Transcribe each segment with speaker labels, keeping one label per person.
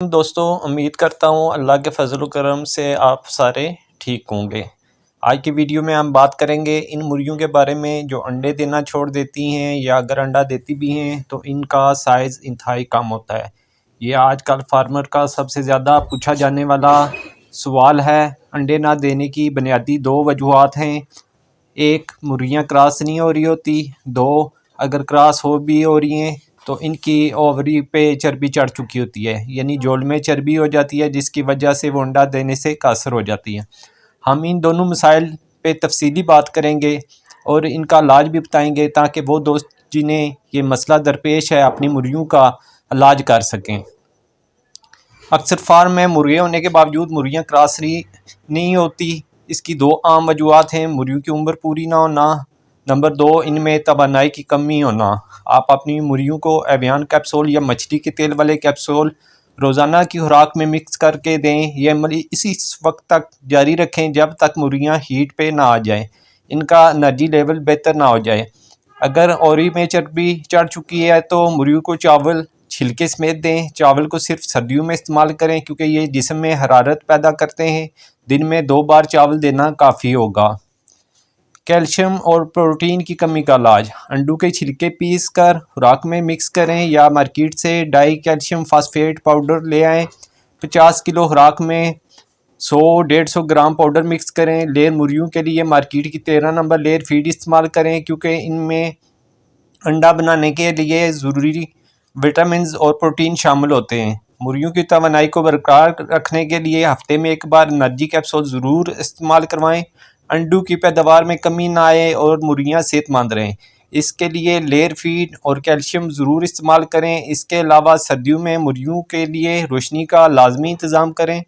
Speaker 1: दोस्तों, उम्मीद करता हूँ अल्लाह के फजल करम से आप सारे ठीक होंगे। आज की वीडियो में हम बात करेंगे इन मुर्गियों के बारे में जो अंडे देना छोड़ देती हैं या अगर अंडा देती भी हैं तो इनका साइज़ इंतहाई कम होता है। ये आजकल फार्मर का सबसे ज़्यादा पूछा जाने वाला सवाल है। अंडे ना देने की बुनियादी दो वजूहात हैं। एक, मुर्गियाँ क्रॉस नहीं हो रही होती। दो, अगर क्रॉस हो भी हो रही हैं तो इनकी ओवरी पे चर्बी चढ़ चुकी होती है, यानी जोड़ में चर्बी हो जाती है, जिसकी वजह से वो अंडा देने से कासर हो जाती है। हम इन दोनों मसाइल पे तफसीली बात करेंगे और इनका इलाज भी बताएंगे ताकि वो दोस्त जिन्हें ये मसला दरपेश है अपनी मुर्गियों का इलाज कर सकें। अक्सर फार्म में मुर्गे होने के बावजूद मुर्गियाँ क्रॉसरी नहीं होती। इसकी दो आम वजूहत हैं। मुर्गियों की उम्र पूरी ना होना, नंबर दो, इनमें तवानाई की कमी होना। आप अपनी मुर्गियों को एवियन कैप्सूल या मछली के तेल वाले कैप्सूल रोज़ाना की खुराक में मिक्स करके दें। यह अमल इसी वक्त तक जारी रखें जब तक मुर्गियाँ हीट पे ना आ जाएं, इनका एनर्जी लेवल बेहतर ना हो जाए। अगर ओरी में चर्बी चढ़ चुकी है तो मुर्गियों को चावल छिलके समेत दें। चावल को सिर्फ सर्दियों में इस्तेमाल करें क्योंकि ये जिस्म में हरारत पैदा करते हैं। दिन में 2 बार चावल देना काफ़ी होगा। कैल्शियम और प्रोटीन की कमी का इलाज, अंडों के छिलके पीस कर खुराक में मिक्स करें या मार्केट से डाई कैल्शियम फास्फेट पाउडर ले आएँ। 50 किलो खुराक में 100-150 ग्राम पाउडर मिक्स करें। लेयर मुर्गियों के लिए मार्केट की 13 नंबर लेयर फीड इस्तेमाल करें क्योंकि इनमें अंडा बनाने के लिए ज़रूरी विटामिन और प्रोटीन शामिल होते हैं। मुर्गियों की तवानाई को बरकरार रखने के लिए हफ्ते में एक बार एनर्जी कैप्सूल ज़रूर इस्तेमाल करवाएं। अंडों की पैदावार में कमी ना आए और मुर्गियां सेहतमंद रहें, इसके लिए लेयर फीड और कैल्शियम ज़रूर इस्तेमाल करें। इसके अलावा सर्दियों में मुर्गियों के लिए रोशनी का लाजमी इंतज़ाम करें।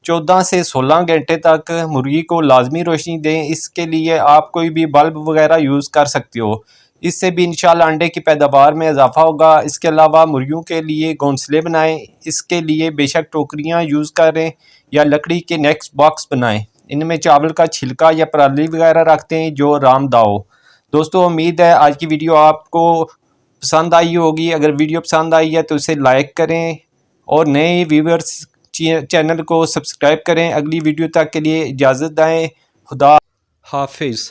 Speaker 1: 14 से 16 घंटे तक मुर्गी को लाजमी रोशनी दें। इसके लिए आप कोई भी बल्ब वगैरह यूज़ कर सकते हो। इससे भी इंशाल्लाह अंडे की पैदावार में इजाफा होगा। इसके अलावा मुर्गियों के लिए घोंसले बनाएं। इसके लिए बेशक टोकरियां यूज़ करें या लकड़ी के नेक्स्ट बॉक्स बनाएं। इनमें चावल का छिलका या पराली वगैरह रखते हैं जो आरामदाह हो। दोस्तों, उम्मीद है आज की वीडियो आपको पसंद आई होगी। अगर वीडियो पसंद आई है तो इसे लाइक करें और नए व्यूवर्स चैनल को सब्सक्राइब करें। अगली वीडियो तक के लिए इजाज़त दें। खुदा हाफिज़।